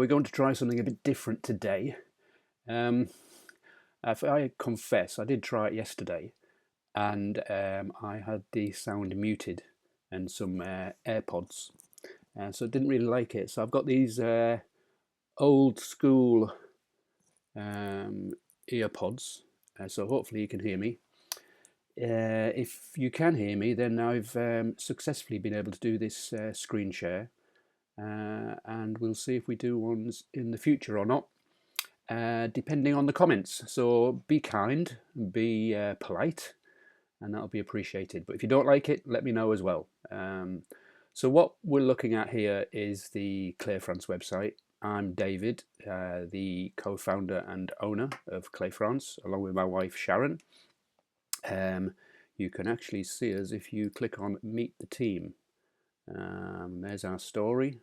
We're going to try something a bit different today. If I confess, I did try it yesterday, and I had the sound muted and some AirPods, so I didn't really like it. So I've got these old school earpods, so hopefully you can hear me. If you can hear me, then I've successfully been able to do this screen share, and we'll see if we do ones in the future or not, depending on the comments. So be kind, be polite, and that'll be appreciated. But if you don't like it, let me know as well. So what we're looking at here is the Cle France website. I'm David, the co-founder and owner of Cle France, along with my wife Sharon. You can actually see us if you click on Meet the Team. There's our story,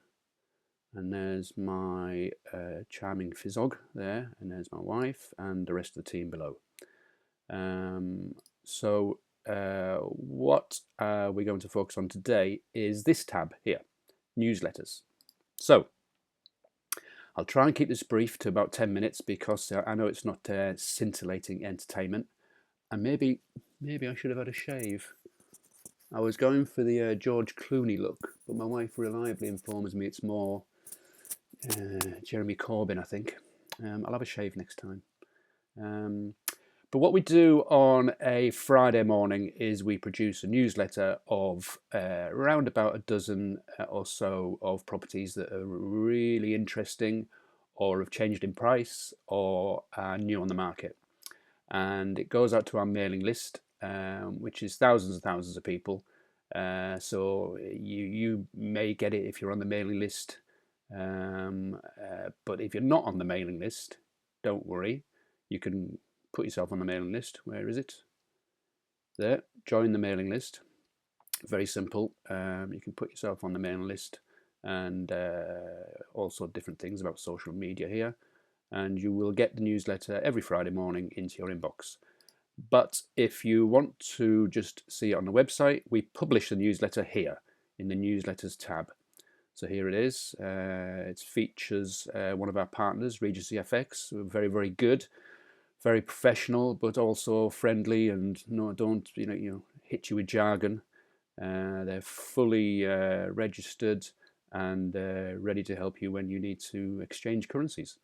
and there's my charming Fizzog there, and there's my wife and the rest of the team below. What we're going to focus on today is this tab here, newsletters. So I'll try and keep this brief to about 10 minutes because I know it's not scintillating entertainment, and maybe I should have had a shave. I was going for the George Clooney look, but my wife reliably informs me it's more Jeremy Corbyn, I think. I'll have a shave next time. But what we do on a Friday morning is we produce a newsletter of around about a dozen or so of properties that are really interesting or have changed in price or are new on the market. And it goes out to our mailing list, which is thousands and thousands of people. So you may get it if you're on the mailing list. But if you're not on the mailing list, don't worry. You can put yourself on the mailing list. Where is it? There. Join the mailing list. Very simple. You can put yourself on the mailing list, and also different things about social media here. And you will get the newsletter every Friday morning into your inbox. But if you want to just see it on the website, we publish the newsletter here in the newsletters tab. So here it is. It features one of our partners, Regency FX. Very, very good, very professional, but also friendly, and don't hit you with jargon. They're fully registered and ready to help you when you need to exchange currencies.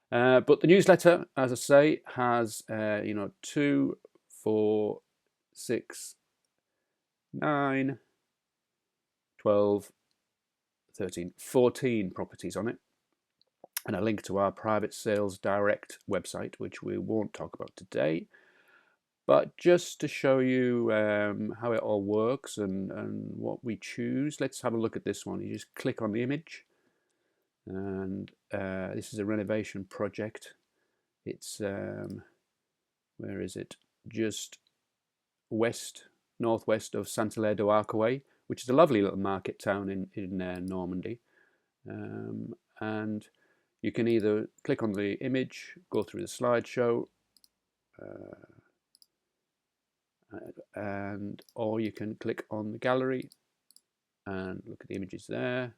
But the newsletter, as I say, has 2, 4, 6, 9, 12, 13, 14 properties on it, and a link to our private sales direct website, which we won't talk about today. But just to show you how it all works and what we choose, let's have a look at this one. You just click on the image, and this is a renovation project. It's where is it? Just northwest of Saint-Hilaire-du-Harcouët, which is a lovely little market town in Normandy. And you can either click on the image, go through the slideshow, or you can click on the gallery and look at the images there,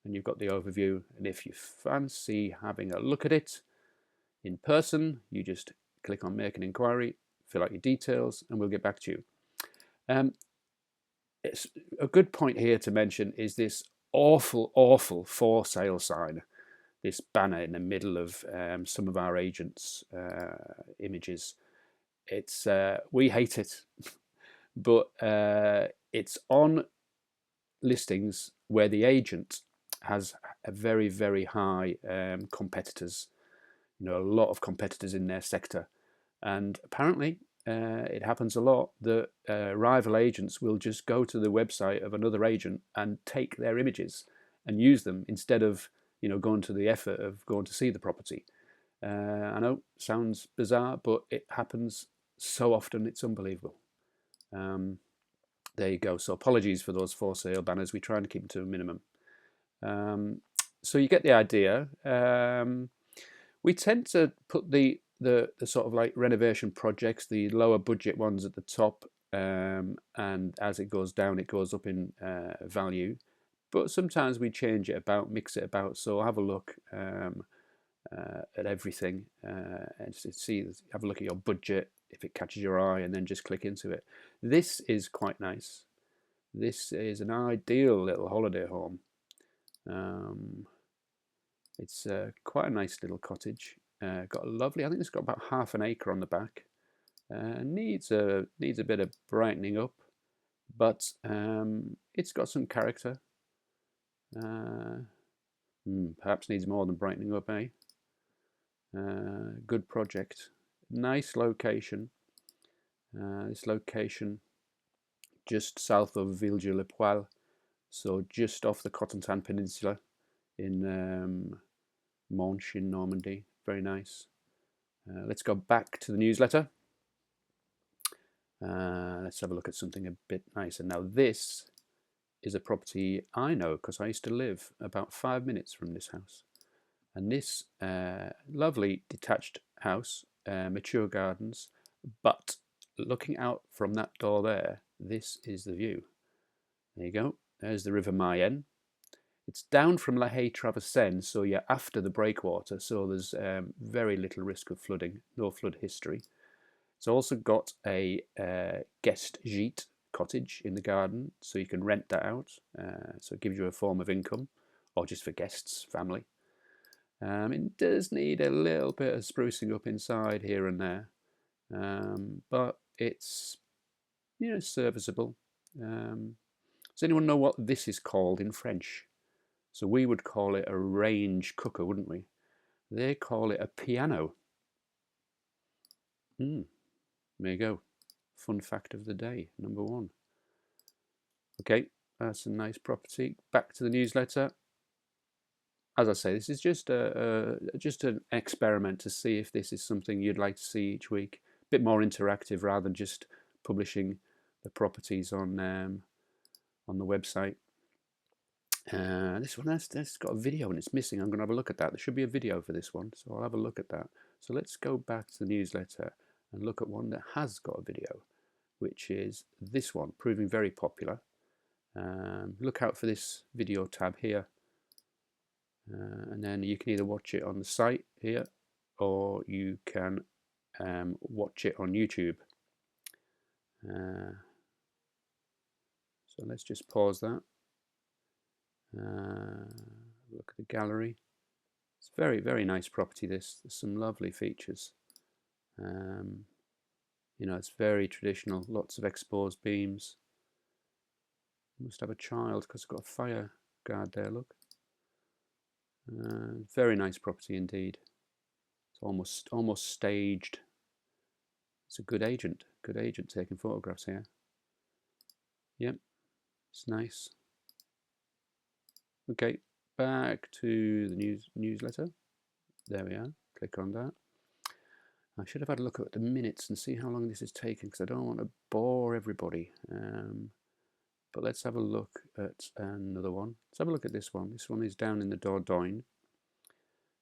and you've got the overview. And if you fancy having a look at it in person, you just click on make an inquiry, fill out your details, and we'll get back to you. It's a good point here to mention is this awful for sale sign, this banner in the middle of some of our agents' images. It's we hate it, but it's on listings where the agent has a very high competitors, a lot of competitors in their sector, and apparently it happens a lot that rival agents will just go to the website of another agent and take their images and use them instead of going to the effort of going to see the property. I know, sounds bizarre, but it happens so often, it's unbelievable. There you go. So apologies for those for sale banners. We try and keep them to a minimum. So you get the idea. We tend to put the sort of like renovation projects, the lower budget ones at the top, and as it goes down, it goes up in value. but sometimes we change it about, mix it about. So have a look at everything and see, have a look at your budget if it catches your eye, and then just click into it. This is quite nice. This is an ideal little holiday home. It's quite a nice little cottage. Got a lovely, I think it's got about half an acre on the back. Needs a bit of brightening up, but it's got some character. Perhaps needs more than brightening up, eh? Good project. Nice location. This location just south of Villejuif-le-Poil, so just off the Cotentin Peninsula in Manche in Normandy. Very nice. Let's go back to the newsletter. Let's have a look at something a bit nicer. Now this is a property I know because I used to live about 5 minutes from this house. And this lovely detached house, mature gardens, but looking out from that door there, this is the view. There you go. There's the River Mayenne. It's down from La Haye-Traversaine, so you're after the breakwater, so there's very little risk of flooding, no flood history. It's also got a guest gîte cottage in the garden, so you can rent that out. So it gives you a form of income, or just for guests, family. It does need a little bit of sprucing up inside here and there, but it's serviceable. Does anyone know what this is called in French? So we would call it a range cooker, wouldn't we? They call it a piano. There you go. Fun fact of the day, number 1. Okay, that's a nice property. Back to the newsletter. As I say, this is just an experiment to see if this is something you'd like to see each week. A bit more interactive rather than just publishing the properties on the website. This one that's got a video and it's missing. I'm going to have a look at that. There should be a video for this one, so I'll have a look at that. So let's go back to the newsletter and look at one that has got a video, which is this one, proving very popular. Look out for this video tab here, and then you can either watch it on the site here, or you can watch it on YouTube. So let's just pause that. Look at the gallery. It's very, very nice property. There's some lovely features. It's very traditional. Lots of exposed beams. Must have a child because it's got a fire guard there. Look. Very nice property indeed. It's almost staged. It's a good agent. Good agent taking photographs here. Yep, it's nice. Okay, back to the newsletter. There we are. Click on that. I should have had a look at the minutes and see how long this is taking because I don't want to bore everybody. But let's have a look at another one. Let's have a look at this one. This one is down in the Dordogne.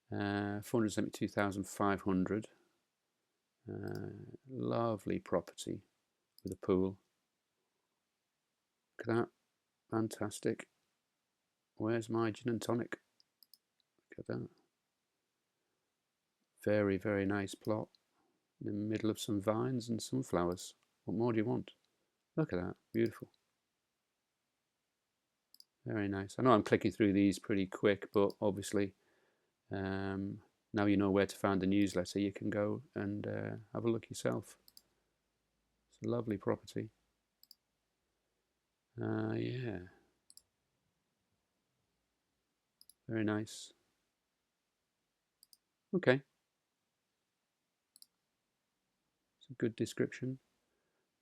472,500. Lovely property with a pool. Look at that. Fantastic. Where's my gin and tonic? Look at that. Very, very nice plot. In the middle of some vines and sunflowers. What more do you want? Look at that. Beautiful. Very nice. I know I'm clicking through these pretty quick, but obviously now you know where to find the newsletter. You can go and have a look yourself. It's a lovely property. Yeah. Very nice. Okay. It's a good description.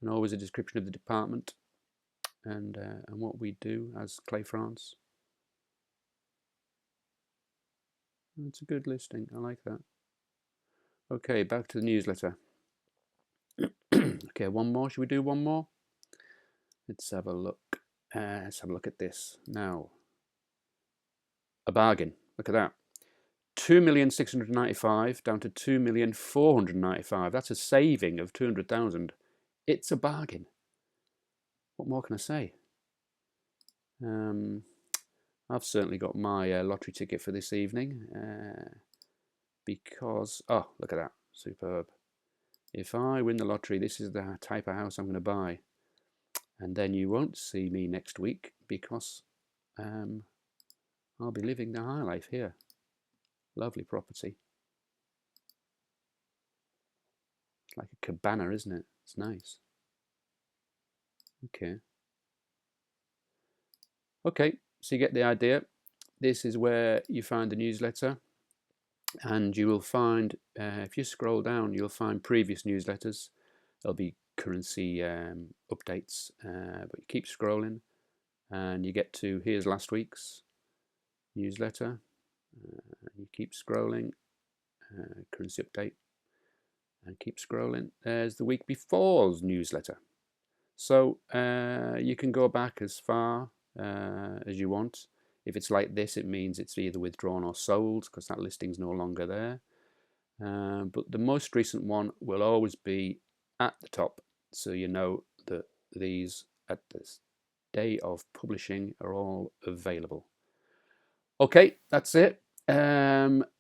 And always a description of the department and what we do as Cle France. It's a good listing. I like that. Okay, back to the newsletter. Okay, one more. Should we do one more? Let's have a look. Let's have a look at this now. A bargain. Look at that. 2,695,000 down to 2,495,000. That's a saving of 200,000. It's a bargain. What more can I say? I've certainly got my lottery ticket for this evening because, oh, look at that, superb. If I win the lottery, this is the type of house I'm going to buy. And then you won't see me next week because I'll be living the high life here. Lovely property. It's like a cabana, isn't it? It's nice. Okay. Okay, so you get the idea. This is where you find the newsletter, and you will find, if you scroll down, you'll find previous newsletters. There'll be currency updates, but you keep scrolling and you get to here's last week's newsletter. You keep scrolling, currency update, and keep scrolling. There's the week before's newsletter. So you can go back as far as you want. If it's like this, it means it's either withdrawn or sold because that listing's no longer there. But the most recent one will always be at the top, so you know that these at this day of publishing are all available. Okay, that's it.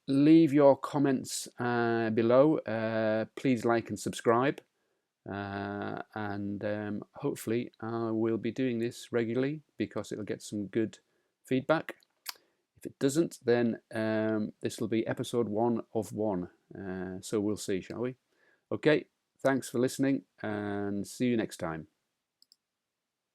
Leave your comments below. Please like and subscribe. And hopefully I will be doing this regularly because it'll get some good feedback. If it doesn't, then this will be episode 1 of 1. So we'll see, shall we? Okay, thanks for listening and see you next time.